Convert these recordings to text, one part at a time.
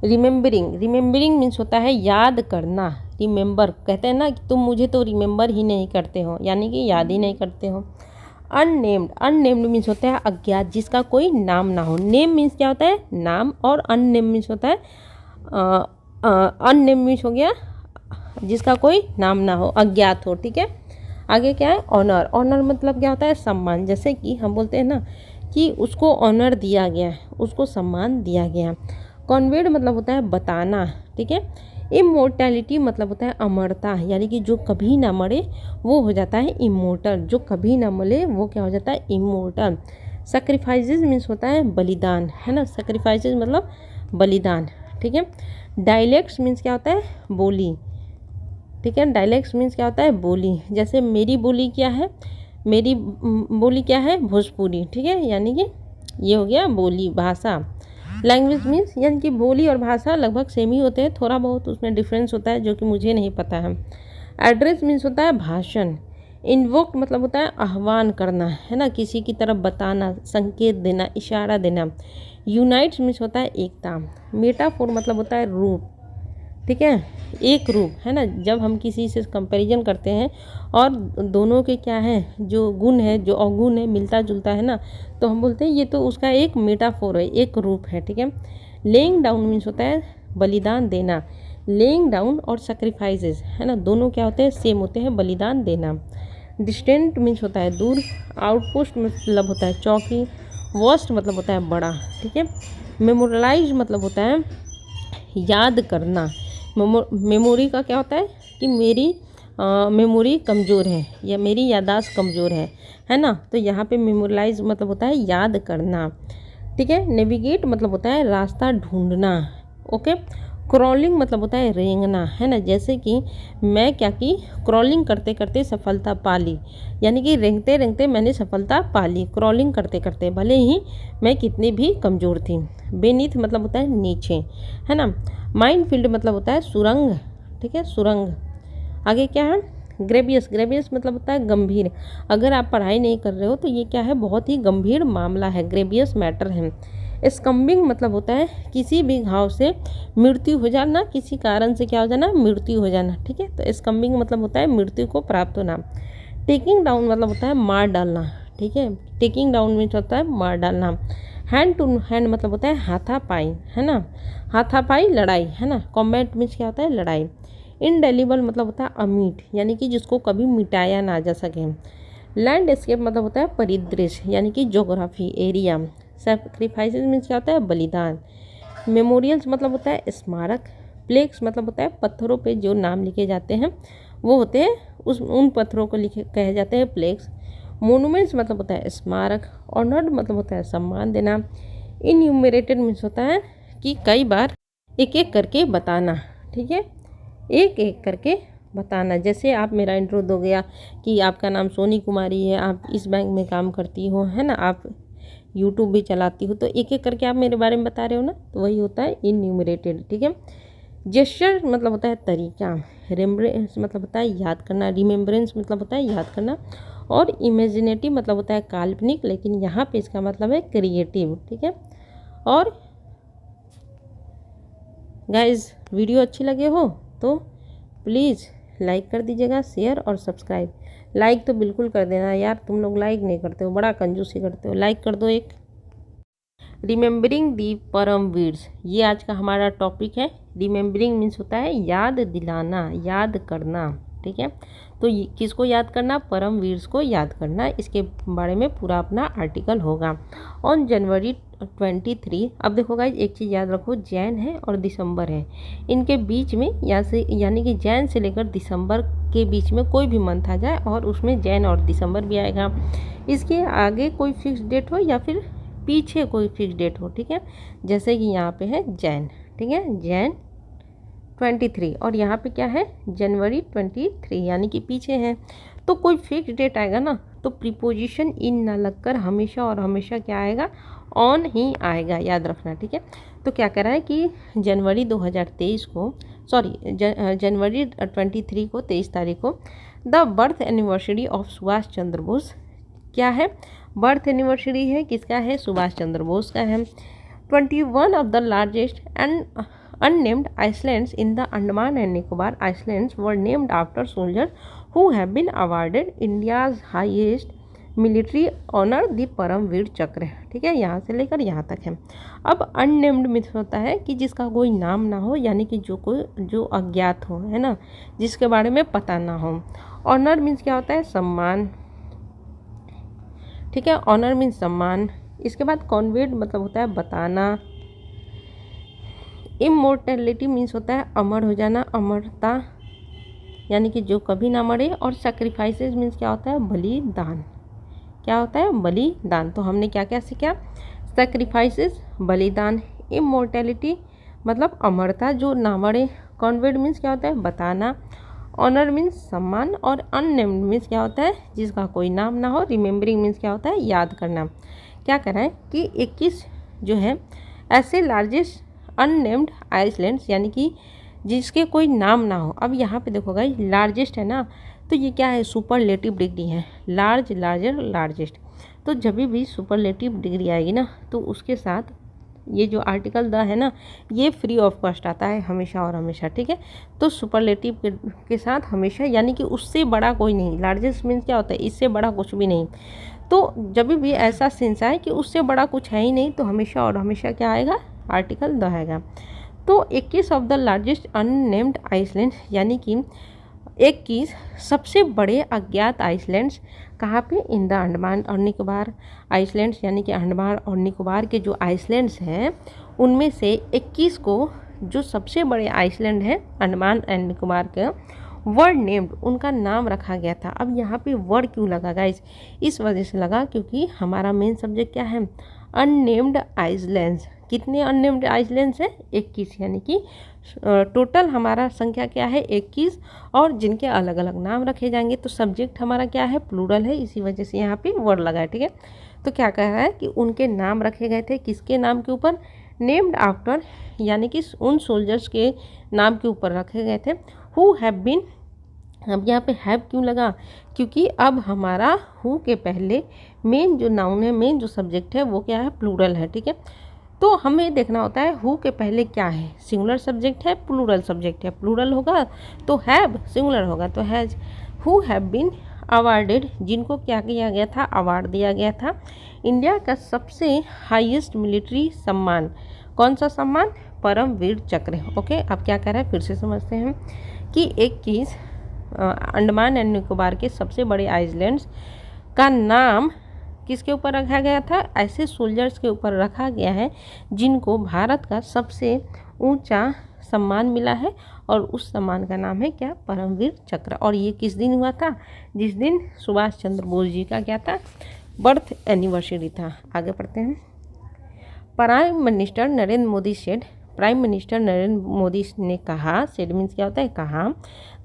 Remembering, remembering means होता है याद करना। रिमेम्बर कहते हैं ना कि तुम मुझे तो रिमेम्बर ही नहीं करते हो, यानी कि याद ही नहीं करते हो। अननेम्ड, अननेम्ड मीन्स होता है अज्ञात, जिसका कोई नाम ना हो। नेम मीन्स क्या होता है? नाम, और अननेम मीन्स होता है अननेम मीन्स हो गया जिसका कोई नाम ना हो, अज्ञात हो। ठीक है, आगे क्या है? ऑनर, ऑनर मतलब क्या होता है? सम्मान। जैसे कि हम बोलते हैं ना कि उसको ऑनर दिया गया है, उसको सम्मान दिया गया। कॉन्वेड मतलब होता है बताना। ठीक है, इमोर्टैलिटी मतलब होता है अमरता, यानी कि जो कभी ना मरे वो हो जाता है इमोर्टल, जो कभी ना मरे वो क्या हो जाता है? इमोर्टल। सेक्रीफाइसेस मीन्स होता है बलिदान, है ना, सेक्रीफाइसेस मतलब बलिदान। ठीक है, डायलेक्ट्स मीन्स क्या होता है? बोली। ठीक है, डायलेक्ट्स मीन्स क्या होता है? बोली। जैसे मेरी बोली क्या है? मेरी बोली क्या है? भोजपुरी। ठीक है, यानी कि ये हो गया बोली, भाषा। लैंग्वेज मीन्स यानी कि बोली और भाषा लगभग सेम ही होते हैं, थोड़ा बहुत उसमें डिफरेंस होता है जो कि मुझे नहीं पता है। एड्रेस मीन्स होता है भाषण। इन्वोक्ड मतलब होता है आह्वान करना, है ना, किसी की तरफ बताना, संकेत देना, इशारा देना। यूनाइट्स मीन्स होता है एकता। मेटाफोर मतलब होता है रूप। ठीक है, एक रूप, है ना, जब हम किसी से कंपैरिजन करते हैं और दोनों के क्या है, जो गुण है, जो अवगुण है, मिलता जुलता है ना, तो हम बोलते हैं ये तो उसका एक मेटाफोर है, एक रूप है। ठीक है, लेइंग डाउन मीन्स होता है बलिदान देना। लेइंग डाउन और सेक्रीफाइसेस, है ना, दोनों क्या होते हैं? सेम होते हैं, बलिदान देना। डिस्टेंट मीन्स होता है दूर। आउटपोस्ट मतलब होता है चौकी। वर्स्ट मतलब होता है बड़ा। ठीक है, मेमोरलाइज मतलब होता है याद करना। मेमोरी का क्या होता है कि मेरी मेमोरी कमज़ोर है या मेरी याददाश्त कमज़ोर है ना, तो यहाँ पे मेमोरलाइज मतलब होता है याद करना। ठीक है, नेविगेट मतलब होता है रास्ता ढूंढना। ओके, क्रॉलिंग मतलब होता है रेंगना, है ना, जैसे कि मैं क्या की, क्रॉलिंग करते करते सफलता पा ली, यानी कि रेंगते रेंगते मैंने सफलता पा ली, क्रॉलिंग करते करते, भले ही मैं कितनी भी कमज़ोर थी। बेनीथ मतलब होता है नीचे, है ना। माइंड फील्ड मतलब होता है सुरंग। ठीक है, सुरंग। आगे क्या है? ग्रेवियस, ग्रेवियस मतलब होता है गंभीर। अगर आप पढ़ाई नहीं कर रहे हो तो ये क्या है? बहुत ही गंभीर मामला है, ग्रेवियस मैटर है। स्कम्बिंग मतलब होता है किसी भी घाव से मृत्यु हो जाना, किसी कारण से क्या हो जाना? मृत्यु हो जाना। ठीक है, तो स्कम्बिंग मतलब होता है मृत्यु को प्राप्त होना। टेकिंग डाउन मतलब होता है मार डालना। ठीक है, टेकिंग डाउन मीन्स होता है मार डालना। हैंड टू हैंड मतलब होता है हाथापाई, है ना, हाथापाई लड़ाई, है ना। कॉम्बैट मीन्स क्या होता है? लड़ाई। इनडेलिबल मतलब होता है अमीट, यानी कि जिसको कभी मिटाया ना जा सके। लैंडस्केप मतलब होता है परिदृश्य, यानी कि ज्योग्राफी, एरिया। सैक्रिफाइसेस मीन्स क्या होता है? बलिदान। मेमोरियल्स मतलब होता है स्मारक। प्लेक्स मतलब होता है पत्थरों पे जो नाम लिखे जाते हैं वो होते हैं, उन पत्थरों को लिखे कहे जाते हैं प्लेक्स। मोनूमेंट्स मतलब होता है स्मारक। ऑनर्ड मतलब होता है सम्मान देना। इन्यूमरेटेड मीन्स होता है कि कई बार एक एक करके बताना। ठीक है, एक एक करके बताना। जैसे आप मेरा इंट्रो दो गया कि आपका नाम सोनी कुमारी है, आप इस बैंक में काम करती हो, है ना, आप यूट्यूब भी चलाती हो, तो एक एक करके आप मेरे बारे में बता रहे हो ना, तो वही होता है इन्यूमरेटेड। ठीक है, जेस्चर मतलब होता है तरीका। रिमेम्बरेंस मतलब होता है याद करना। रिमेम्बरेंस मतलब होता है याद करना। और इमेजिनेटिव मतलब होता है काल्पनिक, लेकिन यहाँ पे इसका मतलब है क्रिएटिव। ठीक है, और गाइज वीडियो अच्छी लगे हो तो प्लीज़ लाइक कर दीजिएगा, शेयर और सब्सक्राइब। लाइक तो बिल्कुल कर देना यार, तुम लोग लाइक नहीं करते हो, बड़ा कंजूसी करते हो। लाइक कर दो एक। रिमेम्बरिंग दी परमवीर्स, ये आज का हमारा टॉपिक है। रिमेम्बरिंग मीन्स होता है याद दिलाना, याद करना। ठीक है, तो किसको याद करना? परमवीर्स को याद करना। इसके बारे में पूरा अपना आर्टिकल होगा ऑन जनवरी 23। अब देखो गाइस, एक चीज़ याद रखो, जैन है और दिसंबर है, इनके बीच में यहाँ से यानी कि जैन से लेकर दिसंबर के बीच में कोई भी मंथ आ जाए और उसमें जैन और दिसंबर भी आएगा। इसके आगे कोई फिक्स डेट हो या फिर पीछे कोई फिक्स डेट हो। ठीक है, जैसे कि यहाँ पे है जैन। ठीक है, जैन 23 और यहाँ पे क्या है? जनवरी 23, यानी कि पीछे है। तो कोई फिक्स डेट आएगा ना, तो प्रीपोजिशन इन ना लगकर हमेशा और हमेशा क्या आएगा? ऑन ही आएगा, याद रखना। ठीक है, तो क्या कह रहा है कि जनवरी 2023 को, सॉरी जनवरी 23 को, 23 तारीख को the birth anniversary of Subhash Chandra Bose. क्या है? बर्थ एनिवर्सरी है, किसका है? सुभाष चंद्र बोस का है। 21 of the largest and Unnamed islands in the Andaman and Nicobar Islands were named after soldiers who have been awarded India's highest military honour the Param Vir Chakra. ठीक है, यहाँ से लेकर यहाँ तक है। अब अननेम्ड मीन्स होता है कि जिसका कोई नाम ना हो, यानी कि जो अज्ञात हो, है ना, जिसके बारे में पता ना हो। ऑनर मीन्स क्या होता है? सम्मान। ठीक है, ऑनर मीन्स सम्मान। इसके बाद कॉन्वेड मतलब होता है बताना। इमोर्टेलिटी मीन्स होता है अमर हो जाना, अमरता, यानी कि जो कभी ना मरे। और सेक्रीफाइसेस मीन्स क्या होता है? बलिदान। क्या होता है? बलिदान। तो हमने क्या क्या सीखा? सेक्रीफाइसेस बलिदान, इमोर्टेलिटी मतलब अमरता, जो ना मरे। कॉन्वेड मीन्स क्या होता है? बताना। ऑनर मीन्स सम्मान। और अननेम्ड मीन्स क्या होता है? जिसका कोई नाम ना हो। रिमेम्बरिंग मीन्स क्या होता है? याद करना। क्या कराएं कि 21 जो है ऐसे लार्जेस्ट अननेम्ड आइसलैंड्स, यानी कि जिसके कोई नाम ना हो। अब यहाँ पे देखो गाइस, लार्जेस्ट है ना, तो ये क्या है? सुपरलेटिव डिग्री है। Large, larger, largest. तो जब भी सुपरलेटिव डिग्री आएगी ना, तो उसके साथ ये जो आर्टिकल द है ना, ये फ्री ऑफ कॉस्ट आता है हमेशा और हमेशा। ठीक है, तो सुपरलेटिव के साथ हमेशा, यानी कि उससे बड़ा कोई नहीं। लार्जेस्ट मीन्स क्या होता है? इससे बड़ा कुछ भी नहीं। तो जब भी ऐसा सेंस आए कि उससे बड़ा कुछ है ही नहीं, तो हमेशा और हमेशा क्या आएगा? आर्टिकल द आएगा। तो 21 of the largest unnamed island, यानी कि 21 सबसे बड़े अज्ञात आइसलैंड्स कहाँ पे? इन द अंडमान और निकोबार आइसलैंड्स, यानी कि अंडमान और निकोबार के जो आइसलैंड्स हैं, उनमें से 21 को जो सबसे बड़े आइसलैंड हैं अंडमान एंड निकोबार के, वर्ड नेम्ड, उनका नाम रखा गया था। अब यहाँ पे वर्ड क्यों लगा गाइस? इस वजह से लगा क्योंकि हमारा मेन सब्जेक्ट क्या है? Unnamed islands. कितने अननेम्ड आइसलैंड्स हैं? 21, यानी कि टोटल हमारा संख्या क्या है? 21, और जिनके अलग अलग नाम रखे जाएंगे। तो सब्जेक्ट हमारा क्या है? प्लूरल है, इसी वजह से यहाँ पे वर्ड लगा है। ठीक है, तो क्या कह रहा है कि उनके नाम रखे गए थे। किसके नाम के ऊपर? नेम्ड आफ्टर, यानी कि उन सोल्जर्स के नाम के ऊपर रखे गए थे। हु हैव बीन, अब यहाँ पे हैव क्यों लगा? क्योंकि अब हमारा हु के पहले मेन जो नाउन है, मेन जो सब्जेक्ट है, वो क्या है? प्लूरल है। ठीक है, तो हमें देखना होता है हु के पहले क्या है? सिंगुलर सब्जेक्ट है, प्लूरल सब्जेक्ट है। प्लूरल होगा तो हैव, सिंगुलर होगा तो has. Who have been awarded, जिनको क्या किया गया था? अवार्ड दिया गया था। इंडिया का सबसे हाईएस्ट मिलिट्री सम्मान, कौन सा सम्मान? परमवीर चक्र। ओके, अब क्या कह रहा है फिर से समझते हैं कि 21 अंडमान एंड निकोबार के सबसे बड़े आइसलैंड्स का नाम किसके ऊपर रखा गया था? ऐसे सोल्जर्स के ऊपर रखा गया है जिनको भारत का सबसे ऊंचा सम्मान मिला है, और उस सम्मान का नाम है क्या? परमवीर चक्र। और ये किस दिन हुआ था? जिस दिन सुभाष चंद्र बोस जी का क्या था? बर्थ एनिवर्सरी था। आगे पढ़ते हैं। Prime minister Narendra Modi said, prime minister Narendra Modi ने कहा, सेड मीन्स क्या होता है? कहा।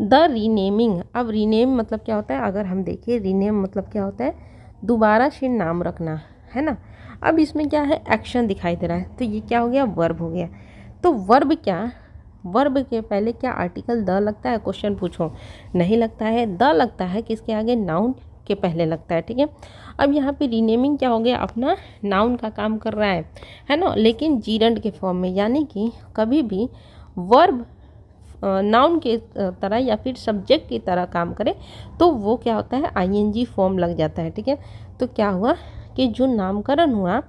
द रीनेमिंग, अब रीनेम मतलब क्या होता है? अगर हम देखिए, रीनेम मतलब क्या होता है? दोबारा से नाम रखना, है ना। अब इसमें क्या है? एक्शन दिखाई दे रहा है, तो ये क्या हो गया? वर्ब हो गया। तो वर्ब क्या? वर्ब के पहले क्या आर्टिकल द लगता है? क्वेश्चन पूछो, नहीं लगता है। द लगता है किसके आगे? नाउन के पहले लगता है। ठीक है, अब यहाँ पे रीनेमिंग क्या हो गया? अपना नाउन का काम कर रहा है ना, लेकिन जीरंड के फॉर्म में, यानी कि कभी भी वर्ब नाउन के तरह या फिर सब्जेक्ट की तरह काम करे तो वो क्या होता है? आईएनजी फॉर्म लग जाता है। ठीक है, तो क्या हुआ कि जो नामकरण हुआ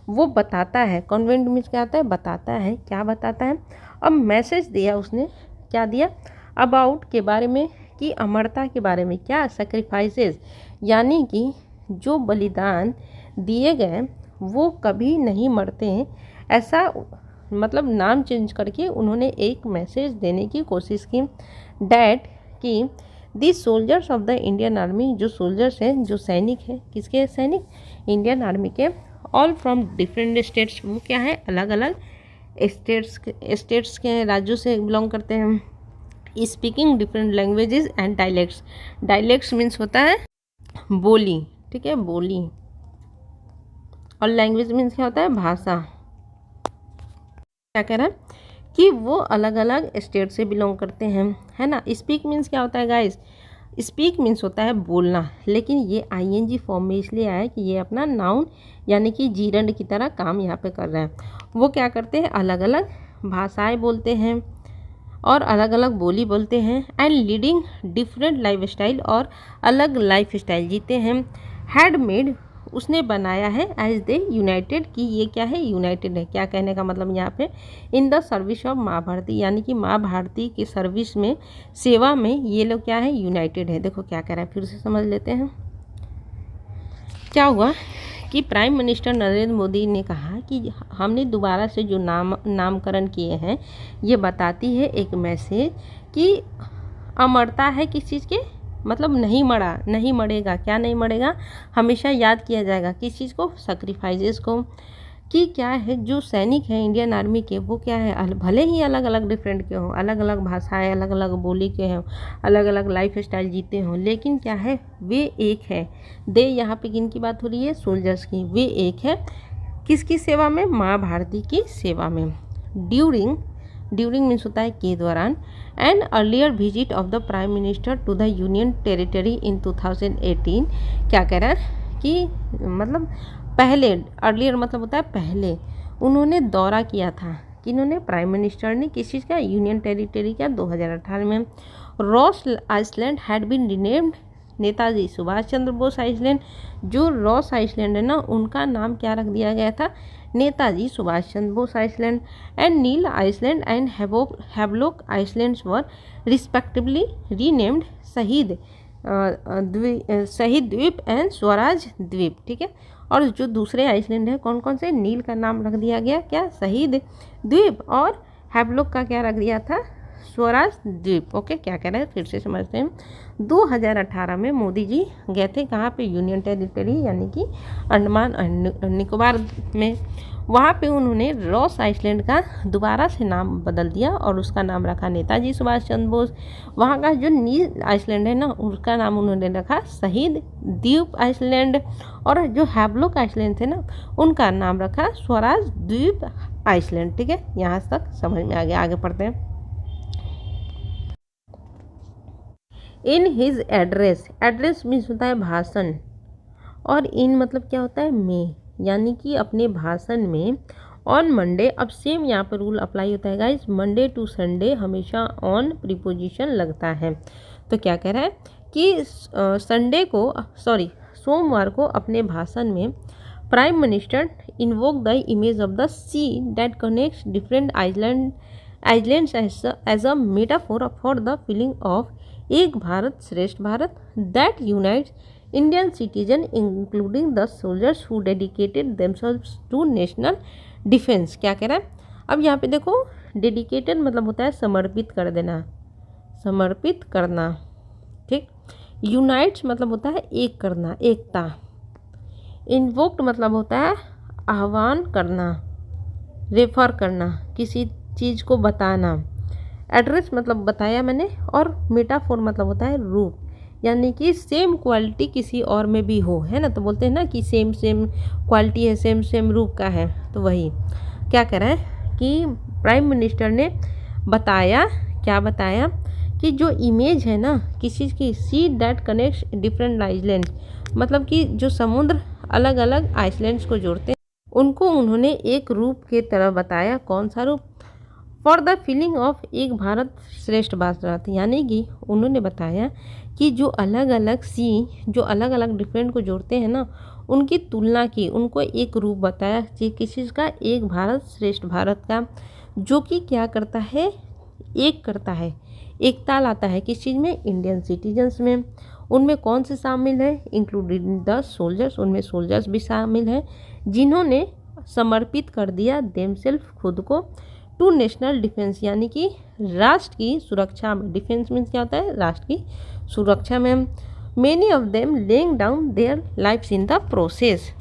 वो बताता है। कॉन्वेंट मीन्स क्या आता है? बताता है। क्या बताता है? अब मैसेज दिया उसने, क्या दिया? अबाउट के बारे में, कि अमरता के बारे में। क्या? सेक्रीफाइसेस, यानी कि जो बलिदान दिए गए वो कभी नहीं मरते हैं, ऐसा मतलब नाम चेंज करके उन्होंने एक मैसेज देने की कोशिश की। डैट कि the soldiers of the Indian army, जो सोल्जर्स हैं, जो सैनिक हैं, किसके सैनिक? इंडियन आर्मी के। ऑल फ्रॉम डिफरेंट स्टेट्स, वो क्या है? अलग अलग स्टेट्स के राज्यों से बिलोंग करते हैं। Speaking different languages and dialects, dialects means होता है बोली। ठीक है, बोली। और लैंग्वेज मीन्स क्या होता है? भाषा। क्या कह रहा है? कि वो अलग अलग स्टेट से बिलोंग करते हैं, है ना। स्पीक मीन्स क्या होता है गाइस? स्पीक मीन्स होता है बोलना, लेकिन ये आईएनजी फॉर्म में इसलिए आया कि ये अपना नाउन यानी कि जीरंड की तरह काम यहाँ पे कर रहे हैं। वो क्या करते हैं? अलग अलग भाषाएं बोलते हैं और अलग अलग बोली बोलते हैं। And leading different life style, और अलग लाइफ स्टाइल जीते हैं। हैड मेड, उसने बनाया है। एज दे यूनाइटेड, कि ये क्या है, यूनाइटेड है। क्या कहने का मतलब यहाँ पे, इन द सर्विस ऑफ माँ भारती, यानी कि माँ भारती की सर्विस में, सेवा में ये लोग क्या है, यूनाइटेड है। देखो क्या कह रहा है, फिर से समझ लेते हैं। क्या हुआ कि प्राइम मिनिस्टर नरेंद्र मोदी ने कहा कि हमने दोबारा से जो नामकरण किए हैं, ये बताती है एक मैसेज कि अमरता है किस चीज़ के, मतलब नहीं मरेगा। क्या नहीं मरेगा, हमेशा याद किया जाएगा। किस चीज़ को, सेक्रीफाइसेस को। कि क्या है, जो सैनिक हैं इंडियन आर्मी के, वो क्या है, भले ही अलग अलग डिफरेंट के हों, अलग अलग भाषाएं, अलग अलग बोली के हों, अलग अलग लाइफ स्टाइल जीते हों, लेकिन क्या है, वे एक है। दे यहाँ पे किन की बात हो रही है, सोल्जर्स की। वे एक है किसकी सेवा में, माँ भारती की सेवा में। ड्यूरिंग मीन्स होता है के दौरान। And earlier visit of the prime minister to the union territory in 2018, क्या कह रहा है कि मतलब पहले, अर्लियर मतलब होता है पहले, उन्होंने दौरा किया था। किन्होंने, प्राइम मिनिस्टर ने, किस चीज़ का, यूनियन टेरिटरी का, 2018 में। Ross island had been renamed Netaji Subhash Chandra Bose island. जो रॉस आइसलैंड है ना, उनका नाम क्या रख दिया गया था, Netaji Subhash Chandra Bose island. And Neil island and Havelock islands were respectively renamed Shaheed Dweep and Swaraj द्वीप। ठीक है, और जो दूसरे आइसलैंड है कौन कौन से, नील का नाम रख दिया गया क्या, शहीद द्वीप, और हैवलॉक का क्या रख दिया था, स्वराज द्वीप। ओके, क्या कह रहे हैं फिर से समझते हैं। 2018 में मोदी जी गए थे कहाँ पे, यूनियन टेरिटरी यानी कि अंडमान निकोबार में। वहाँ पे उन्होंने रॉस आइसलैंड का दोबारा से नाम बदल दिया और उसका नाम रखा नेताजी सुभाष चंद्र बोस। वहाँ का जो नील आइसलैंड है ना, उसका नाम उन्होंने रखा शहीद द्वीप आइसलैंड, और जो हैवलॉक आइसलैंड थे ना, उनका नाम रखा स्वराज द्वीप आइसलैंड। ठीक है, यहाँ तक समझ में आ गया। आगे पढ़ते हैं। इन हिज एड्रेस मीन्स होता है भाषण, और इन मतलब क्या होता है, में, यानी कि अपने भाषण में। ऑन मंडे, अब सेम यहाँ पर रूल अप्लाई होता है गाइस, मंडे टू संडे हमेशा ऑन प्रीपोजिशन लगता है। तो क्या कह रहा है कि सोमवार को अपने भाषण में prime minister invoke the image of the sea that connects different islands as a metaphor for the feeling of Ek Bharat Shreshtha Bharat that unites Indian citizen including the soldiers who dedicated themselves to national defence. क्या कह रहा है, अब यहाँ पे देखो, dedicated मतलब होता है समर्पित कर देना, समर्पित करना। ठीक, यूनाइट्स मतलब होता है एक करना, एकता। इन्वोक्ड मतलब होता है आह्वान करना, रेफर करना, किसी चीज़ को बताना। एड्रेस मतलब बताया मैंने, और मेटाफोर मतलब होता है रूप, यानी कि सेम क्वालिटी किसी और में भी हो, है ना। तो बोलते हैं ना कि सेम क्वालिटी है, सेम रूप का है, तो वही। क्या कह रहा है कि प्राइम मिनिस्टर ने बताया, क्या बताया, कि जो इमेज है ना किसी चीज़ की, सी दैट कनेक्ट्स डिफरेंट आइलैंड्स, मतलब कि जो समुद्र अलग अलग आइसलैंड्स को जोड़ते हैं, उनको उन्होंने एक रूप के तरह बताया। कौन सा रूप, for the feeling of Ek Bharat Shreshtha Bharat, यानी कि उन्होंने बताया कि जो अलग अलग जो अलग अलग डिफरेंट को जोड़ते हैं ना, उनकी तुलना की, उनको एक रूप बताया कि किस चीज़ का, एक भारत श्रेष्ठ भारत का, जो कि क्या करता है, एक करता है, एकता लाता है। किस चीज़ में, इंडियन सिटीजन्स में। उनमें कौन से शामिल है, इंक्लूडिंग द सोल्जर्स, उनमें सोल्जर्स भी शामिल हैं, जिन्होंने समर्पित कर दिया देमसेल्फ, खुद को, टू नेशनल डिफेंस, यानी कि राष्ट्र की सुरक्षा में। डिफेंस मीन्स क्या होता है, राष्ट्र की सुरक्षा में। Many of them laying down their lifes in the process.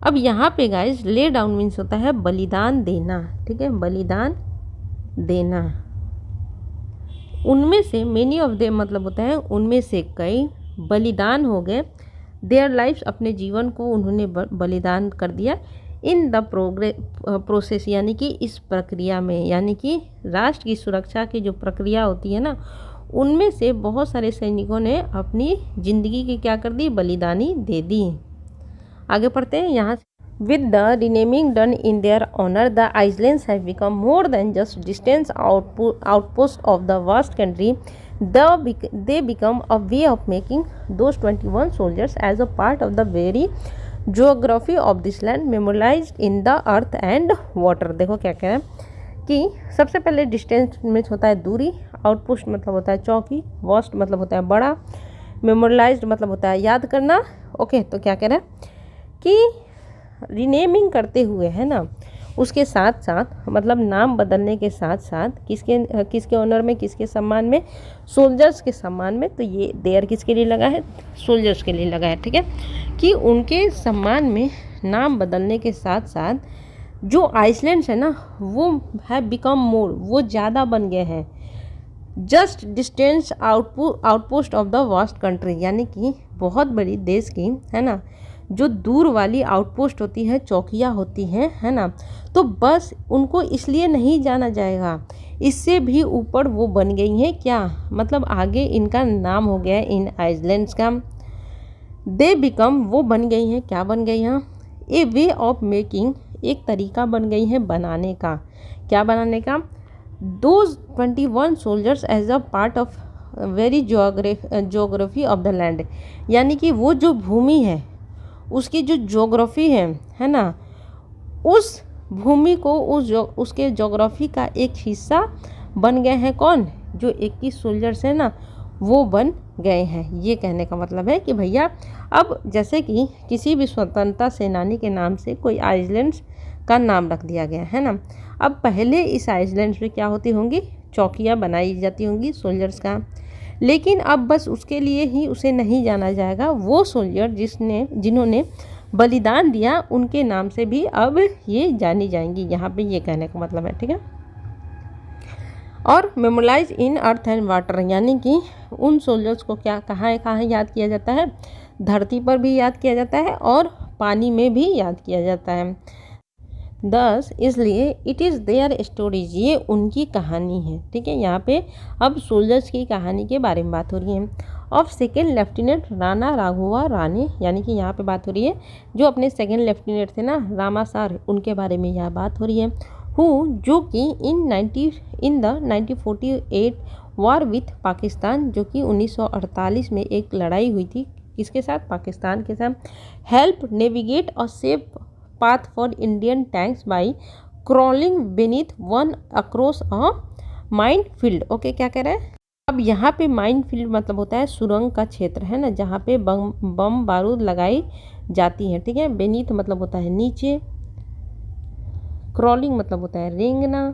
अब यहाँ पे गाइज, ले डाउन मीन्स होता है बलिदान देना। ठीक है, बलिदान देना। उनमें से, मेनी ऑफ देम मतलब होता है उनमें से कई, बलिदान हो गए, देयर लाइफ्स अपने जीवन को उन्होंने बलिदान कर दिया, इन द प्रोसेस यानी कि इस प्रक्रिया में, यानी कि राष्ट्र की सुरक्षा की जो प्रक्रिया होती है ना, उनमें से बहुत सारे सैनिकों ने अपनी ज़िंदगी की क्या कर दी, बलिदानी दे दी। आगे पढ़ते हैं यहाँ से। With the renaming done in their honor, the islands have become more than just distant outposts of the vast country. They become a way of making those 21 soldiers as a part of the very geography of this land, memorialized in the earth and water. देखो क्या कह रहा है कि सबसे पहले distance में होता है दूरी, आउटपोस्ट मतलब होता है चौकी, वास्ट मतलब होता है बड़ा, मेमोरलाइज्ड मतलब होता है याद करना। ओके, तो क्या कह रहा है कि रीनेमिंग करते हुए, है ना, उसके साथ साथ मतलब नाम बदलने के साथ साथ किसके ऑनर में, किसके सम्मान में, सोल्जर्स के सम्मान में। तो ये देयर किसके लिए लगा है, सोल्जर्स के लिए लगा है, ठीक है, कि उनके सम्मान में नाम बदलने के साथ साथ जो आइसलैंड्स है ना वो है बिकम मोर, वो ज़्यादा बन गए हैं just distance outpost of the vast country, यानी कि बहुत बड़ी देश की, है ना, जो दूर वाली आउटपोस्ट होती है, चौकियाँ होती हैं, है ना, तो बस उनको इसलिए नहीं जाना जाएगा, इससे भी ऊपर वो बन गई हैं क्या, मतलब आगे इनका नाम हो गया है इन आइसलैंड्स का। दे बिकम, वो बन गई हैं, क्या बन गई हैं, ए वे ऑफ मेकिंग, एक तरीका बन गई है बनाने का, क्या बनाने का, those 21 soldiers as a part of very geography of the land, यानी कि वो जो भूमि है उसकी जो ज्योग्राफी है ना, उस भूमि को उसके ज्योग्राफी का एक हिस्सा बन गए हैं कौन, जो 21 सोल्जर्स हैं ना वो बन गए हैं। ये कहने का मतलब है कि भैया अब जैसे कि किसी भी स्वतंत्रता सेनानी के नाम से कोई आइसलैंड्स का नाम रख दिया गया है ना, अब पहले इस आइसलैंड्स में क्या होती होंगी, चौकियाँ बनाई जाती होंगी सोल्जर्स का, लेकिन अब बस उसके लिए ही उसे नहीं जाना जाएगा, वो सोल्जर जिन्होंने बलिदान दिया उनके नाम से भी अब ये जानी जाएंगी, यहाँ पे ये कहने का मतलब है, ठीक है। और मेमोरलाइज इन अर्थ एंड वाटर, यानी कि उन सोल्जर्स को क्या कहाँ याद किया जाता है, धरती पर भी याद किया जाता है और पानी में भी याद किया जाता है। दस, इसलिए इट इज़ देयर स्टोरीज, ये उनकी कहानी है, ठीक है। यहाँ पे अब सोल्जर्स की कहानी के बारे में बात हो रही है। Of second lieutenant Rana Raghava Rane, यानी कि यहाँ पे बात हो रही है जो अपने सेकेंड लेफ्टिनेंट थे ना रामासार, उनके बारे में यह बात हो रही है। हु, जो कि in the 1948 war with Pakistan, जो कि 1948 में एक लड़ाई हुई थी किसके साथ, पाकिस्तान के साथ, हेल्प नेविगेट और safe path for Indian tanks by crawling beneath one across a minefield। Okay, क्या कह रहा है, अब यहाँ पे माइनफील्ड मतलब होता है सुरंग का क्षेत्र, है ना, जहाँ पे बम बारूद लगाई जाती है, ठीक है। बेनीथ मतलब होता है नीचे, क्रॉलिंग मतलब होता है रेंगना,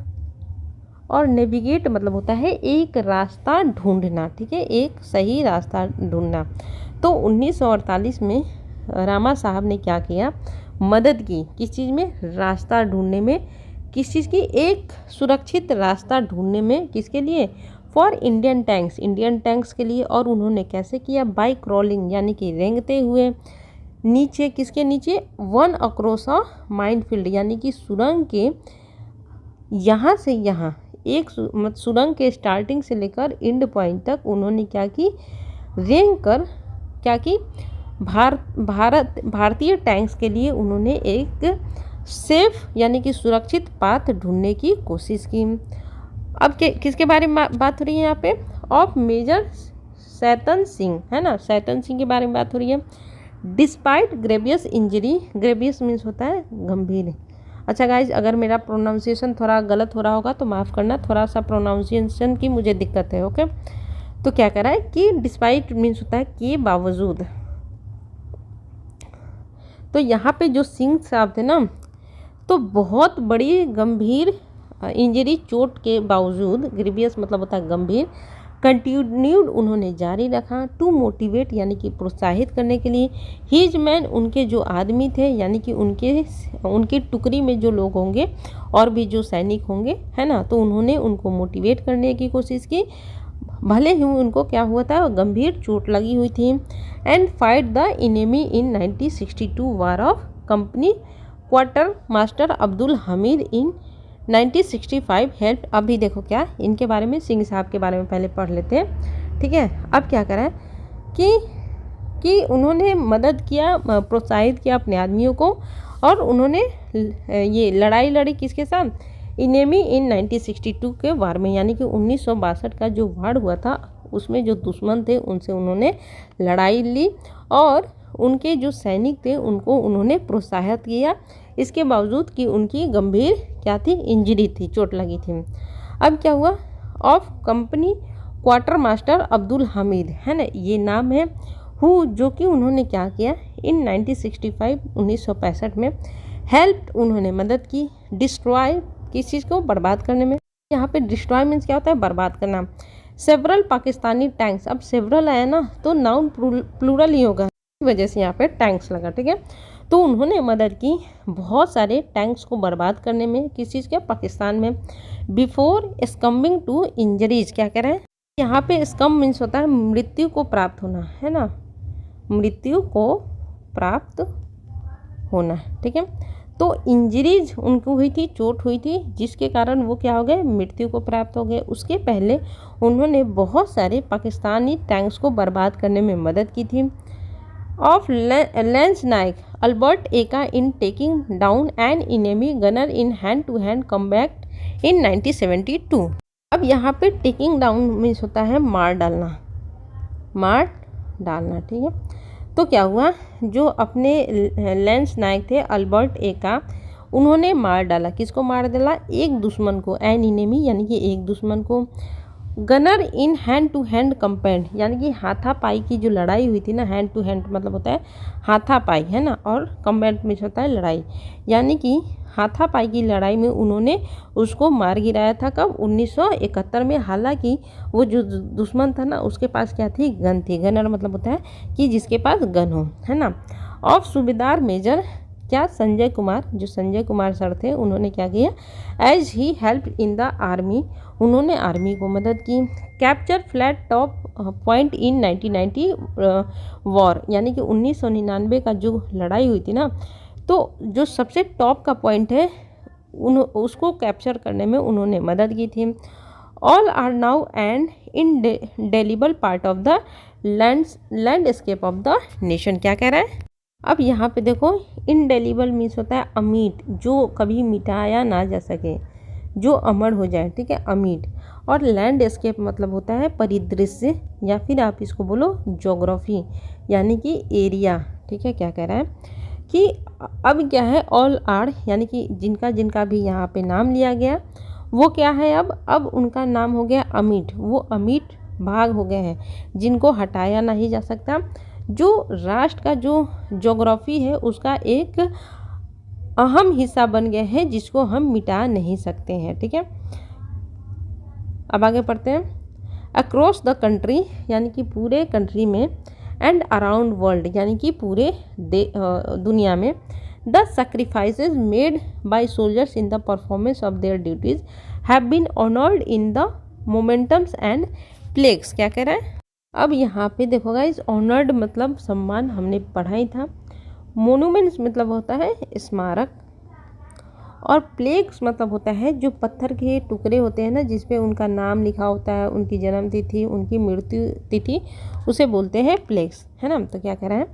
और नेविगेट मतलब होता है एक रास्ता ढूंढना, ठीक है, एक सही रास्ता ढूंढना। तो 1948 में रामा साहब ने क्या किया, मदद की किस चीज़ में, रास्ता ढूंढने में, किस चीज़ की, एक सुरक्षित रास्ता ढूंढने में, किसके लिए, फॉर इंडियन टैंक्स के लिए। और उन्होंने कैसे किया, बाय क्रॉलिंग, यानी कि रेंगते हुए नीचे, किसके नीचे, वन अक्रॉस अ माइनफील्ड, यानी कि सुरंग के यहाँ से यहाँ, एक सुरंग के स्टार्टिंग से लेकर एंड पॉइंट तक उन्होंने क्या की, रेंग कर क्या की, भारतीय टैंक्स के लिए उन्होंने एक सेफ यानी कि सुरक्षित पाथ ढूंढने की कोशिश की। अब किसके बारे में बात हो रही है यहाँ पे, ऑफ मेजर सैतन सिंह, है ना, सैतन सिंह के बारे में बात हो रही है। डिस्पाइट ग्रेवियस इंजरी, ग्रेवियस मीन्स होता है गंभीर। अच्छा गाइज, अगर मेरा प्रोनाउंसिएशन थोड़ा गलत हो रहा होगा तो माफ़ करना, थोड़ा सा प्रोनाउंसिएशन की मुझे दिक्कत है। ओके, तो क्या कह रहा है कि डिस्पाइट मीन्स होता है के बावजूद। तो यहाँ पे जो सिंह साहब थे ना, तो बहुत बड़ी गंभीर इंजरी, चोट के बावजूद, ग्रीवियस मतलब होता है गंभीर, कंटिन्यूड उन्होंने जारी रखा, टू मोटिवेट यानी कि प्रोत्साहित करने के लिए, हिज मैन उनके जो आदमी थे, यानी कि उनके टुकड़ी में जो लोग होंगे और भी जो सैनिक होंगे, है ना, तो उन्होंने उनको मोटिवेट करने की कोशिश की, भले ही उनको क्या हुआ था, गंभीर चोट लगी हुई थी। And fight the enemy in 1962 war of company quarter master Abdul Hamid in 1965 help. अभी देखो क्या इनके बारे में, सिंह साहब के बारे में पहले पढ़ लेते हैं, ठीक है। अब क्या करा है कि उन्होंने मदद किया, प्रोत्साहित किया अपने आदमियों को, और उन्होंने ये लड़ाई लड़ी किसके साथ, इनेमी इन 1962 के वार में, यानी कि 1962 का जो वार हुआ था उसमें जो दुश्मन थे उनसे उन्होंने लड़ाई ली और उनके जो सैनिक थे उनको उन्होंने प्रोत्साहित किया, इसके बावजूद कि उनकी गंभीर क्या थी, इंजरी थी, चोट लगी थी। अब क्या हुआ, of company quarter master Abdul Hamid, है ना, ये नाम है, हु जो कि उन्होंने क्या किया इन 1965 में हेल्प, उन्होंने मदद की, डिस्ट्रॉय किस चीज़ को, बर्बाद करने में। यहाँ पे डिस्ट्रॉय मीन्स क्या होता है, बर्बाद करना। सेवरल पाकिस्तानी टैंक्स, अब सेवरल आया ना तो नाउन प्लूरल ही होगा, इस वजह से यहाँ पे टैंक्स लगा, ठीक है। तो उन्होंने मदद की बहुत सारे टैंक्स को बर्बाद करने में, किस चीज़ के, पाकिस्तान में। बिफोर स्कम्बिंग टू इंजरीज, क्या कह रहे हैं यहाँ पे, स्कम मीन्स होता है मृत्यु को प्राप्त होना, है ना, मृत्यु को प्राप्त होना, ठीक है। तो इंजरीज उनको हुई थी, चोट हुई थी, जिसके कारण वो क्या हो गए, मृत्यु को प्राप्त हो गए। उसके पहले उन्होंने बहुत सारे पाकिस्तानी टैंक्स को बर्बाद करने में मदद की थी। Of lens naik Albert Ekka in taking down an enemy gunner in hand to hand combat in 1972। अब यहाँ पे टेकिंग डाउन मीन्स होता है मार डालना, मार डालना, ठीक है। तो क्या हुआ, जो अपने लेंस नायक थे अल्बर्ट एका, उन्होंने मार डाला, किसको मार डाला, एक दुश्मन को, एन इनेमी यानी कि एक दुश्मन को। Gunner in hand to hand combat, यानी कि हाथापाई की जो लड़ाई हुई थी ना, हैंड टू हैंड मतलब होता है हाथापाई, है ना, और कंबैट में होता है लड़ाई, यानी कि हाथापाई की लड़ाई में उन्होंने उसको मार गिराया था। कब, 1971 में। हालांकि वो जो दुश्मन था ना उसके पास क्या थी, गन थी। गनर मतलब होता है कि जिसके पास गन हो, है ना। ऑफ सूबेदार मेजर क्या, संजय कुमार, जो संजय कुमार सर थे, उन्होंने क्या किया, as he help in the army, उन्होंने आर्मी को मदद की। Capture flat top point in 1990 war, यानी कि 1999 का जो लड़ाई हुई थी ना, तो जो सबसे टॉप का पॉइंट है उसको कैप्चर करने में उन्होंने मदद की थी। All are now and indelible part of the landscape of the nation, क्या कह रहा है। अब यहाँ पे देखो, इनडेलिबल मीन्स होता है अमीट, जो कभी मिटाया ना जा सके, जो अमर हो जाए, ठीक है, अमीट। और लैंडस्केप मतलब होता है परिदृश्य, या फिर आप इसको बोलो ज्योग्राफी, यानी कि एरिया, ठीक है। क्या कह रहा है कि अब क्या है, ऑल आर, यानी कि जिनका जिनका भी यहाँ पे नाम लिया गया वो क्या है, अब उनका नाम हो गया अमीट, वो अमीट भाग हो गए हैं, जिनको हटाया नहीं जा सकता। जो राष्ट्र का जो ज्योग्राफी है उसका एक अहम हिस्सा बन गए हैं, जिसको हम मिटा नहीं सकते हैं, ठीक है। अब आगे पढ़ते हैं। अक्रॉस द कंट्री, यानी कि पूरे कंट्री में, एंड अराउंड वर्ल्ड, यानी कि पूरे दुनिया में, the sacrifices made by soldiers in the performance of their duties have been honoured in the monuments and plaques, क्या कह रहा है। अब यहाँ पे देखो गाइस, ऑनर्ड मतलब सम्मान, हमने पढ़ा ही था। मोनूमेंट्स मतलब होता है स्मारक, और प्लेक्स मतलब होता है जो पत्थर के टुकड़े होते हैं ना, जिसपे उनका नाम लिखा होता है, उनकी जन्म तिथि, उनकी मृत्यु तिथि, उसे बोलते हैं प्लेक्स, है ना। तो क्या कह रहा है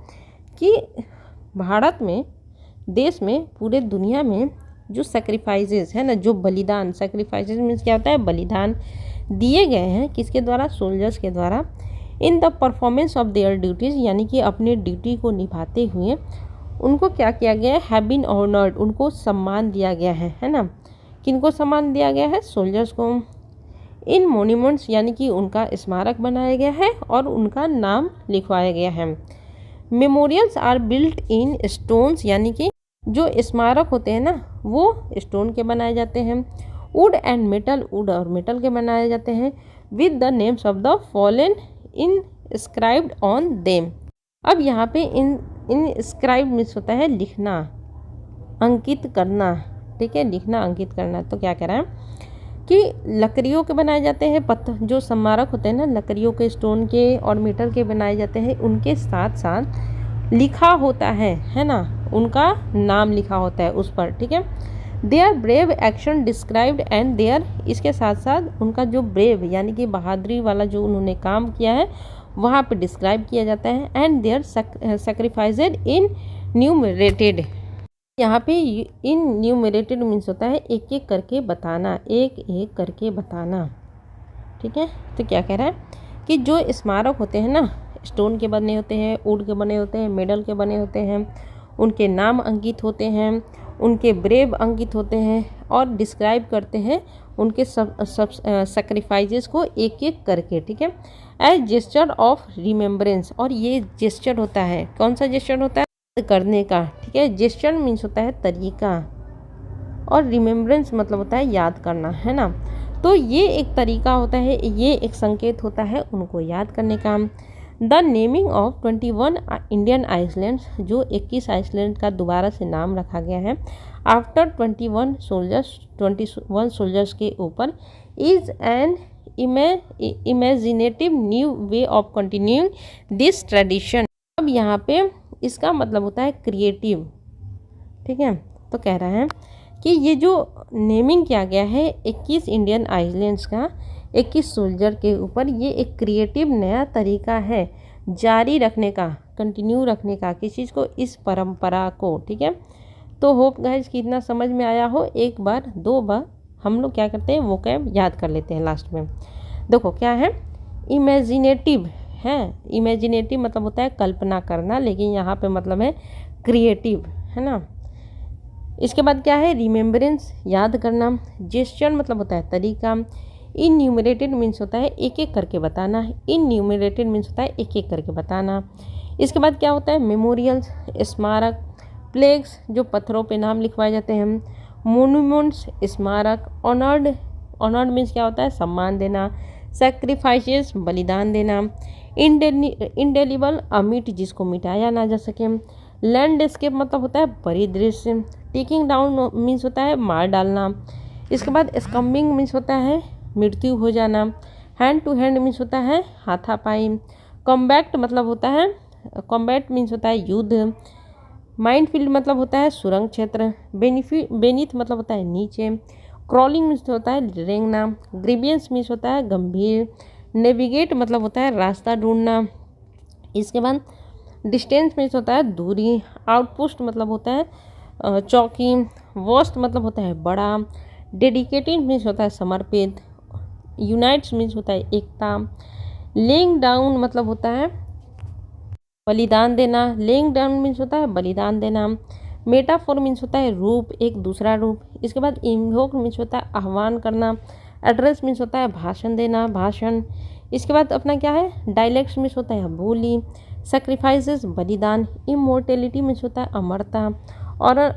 कि भारत में, देश में, पूरे दुनिया में जो सेक्रीफाइसेस है ना, जो बलिदान, सेक्रीफाइसेस मीन्स क्या होता है, बलिदान दिए गए हैं, किसके द्वारा, सोल्जर्स के द्वारा, इन the performance of there duties, यानी कि अपने ड्यूटी को निभाते हुए उनको क्या किया गया है, हैव बीन ऑनर्ड, उनको सम्मान दिया गया है ना। किनको सम्मान दिया गया है, सोल्जर्स को। इन मोन्यूमेंट्स, यानी कि उनका स्मारक बनाया गया है और उनका नाम लिखवाया गया है। Memorials are built in stones, यानी कि जो स्मारक होते हैं ना वो स्टोन के बनाए जाते हैं। वुड एंड मेटल, वुड और मेटल के बनाए जाते हैं। With the names of the fallen inscribed on them. अब यहाँ पे इनस्क्राइब्ड मीन्स होता है लिखना, अंकित करना, ठीक है, लिखना, अंकित करना। तो क्या कह रहा है कि लकड़ियों के बनाए जाते हैं, पत्थर जो स्मारक होते हैं ना, लकड़ियों के, स्टोन के और मेटल के बनाए जाते हैं, उनके साथ साथ लिखा होता है ना, उनका नाम लिखा होता है उस पर, ठीक है। Their brave action described and their, इसके साथ साथ उनका जो ब्रेव यानी कि बहादुरी वाला जो उन्होंने काम किया है वहाँ पे डिस्क्राइब किया जाता है। एंड देयर सेक्रीफाइसेड इन न्यूमरेटेड, यहाँ पे इन न्यूमरेटेड मीन्स होता है एक एक करके बताना, एक एक करके बताना। ठीक है, तो क्या कह रहा है कि जो स्मारक होते हैं ना, स्टोन के बने होते हैं, वुड के बने होते हैं, मेडल के बने होते हैं, उनके नाम अंकित होते हैं, उनके ब्रेव अंकित होते हैं और डिस्क्राइब करते हैं उनके सब सेक्रीफाइसेस को एक एक करके। ठीक है, एज जेस्चर ऑफ रिमेम्बरेंस। और ये जेस्चर होता है, कौन सा जेस्चर होता है? करने का। ठीक है, जेस्चर मीन्स होता है तरीका और रिमेम्बरेंस मतलब होता है याद करना, है ना। तो ये एक तरीका होता है, ये एक संकेत होता है उनको याद करने का। The naming of 21 Indian islands, जो 21 आइसलैंड का दोबारा से नाम रखा गया है आफ्टर 21 सोल्जर्स के ऊपर, is an imaginative new way of continuing this tradition. अब यहाँ पे इसका मतलब होता है क्रिएटिव। ठीक है, तो कह रहा है कि ये जो नेमिंग किया गया है 21 इंडियन आइलैंड्स का 21 सोल्जर के ऊपर, ये एक क्रिएटिव नया तरीका है जारी रखने का, कंटिन्यू रखने का किस चीज़ को, इस परंपरा को। ठीक है, तो होप गाइस कि इतना समझ में आया हो। एक बार दो बार हम लोग क्या करते हैं, वो कैब याद कर लेते हैं लास्ट में। देखो क्या है, इमेजिनेटिव है। इमेजिनेटिव मतलब होता है कल्पना करना, लेकिन यहाँ पे मतलब है क्रिएटिव, है ना। इसके बाद क्या है, रिमेम्बरेंस याद करना। जेस्चर मतलब होता है तरीका। इनन्यूमरेटेड मीन्स होता है एक एक करके बताना। इनन्यूमरेटेड मीन्स होता है एक एक करके बताना। इसके बाद क्या होता है, मेमोरियल्स स्मारक। प्लेग्स जो पत्थरों पे नाम लिखवाए जाते हैं। मोन्यूमेंट्स स्मारक। ऑनर्ड मीन्स क्या होता है, सम्मान देना। सेक्रीफाइसेस बलिदान देना। इंडेलिबल अमिट जिसको मिटाया ना जा सके। लैंडस्केप मतलब होता है परिदृश्य। टेकिंग डाउन मीन्स होता है मार डालना। इसके बाद स्कम्बिंग मीन्स होता है मृत्यु हो जाना। हैंड टू हैंड मीन्स होता है हाथापाई। कॉम्बैक्ट मतलब होता है, कॉम्बैट मीन्स होता है युद्ध। माइनफील्ड मतलब होता है सुरंग क्षेत्र। बेनीथ मतलब होता है नीचे। क्रॉलिंग मीन्स होता है रेंगना। ग्रीवियंस मीन्स होता है गंभीर। नेविगेट मतलब होता है रास्ता ढूंढना। इसके बाद डिस्टेंस मीन्स होता है दूरी। आउटपोस्ट मतलब होता है चौकी। वोस्ट मतलब होता है बड़ा। डेडिकेटेड मीन्स होता है समर्पित। यूनाइट्स मीन्स होता है एकता। लेइंग डाउन मतलब होता है बलिदान देना। लेइंग डाउन मीन्स होता है बलिदान देना। मेटाफोर मीन्स होता है रूप, एक दूसरा रूप। इसके बाद इन्वोक मीन्स होता है आह्वान करना। एड्रेस मीन्स होता है भाषण देना, भाषण। इसके बाद अपना क्या है, डायलेक्ट्स मीन्स होता है बोली। सेक्रीफाइसेस बलिदान। इमोर्टेलिटी मीन्स होता है अमरता।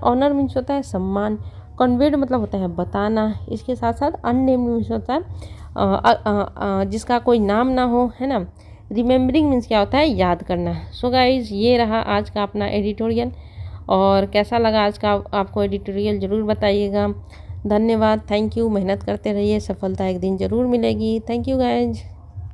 ऑनर मीन्स होता है सम्मान। कन्वेड मतलब होता है बताना। इसके साथ साथ अननेम्ड मीन्स होता है जिसका कोई नाम ना हो, है ना। रिमेम्बरिंग मीन्स क्या होता है, याद करना। सो गाइज ये रहा आज का अपना एडिटोरियल, और कैसा लगा आज का आपको एडिटोरियल ज़रूर बताइएगा। धन्यवाद, थैंक यू। मेहनत करते रहिए, सफलता एक दिन ज़रूर मिलेगी। Thank you guys.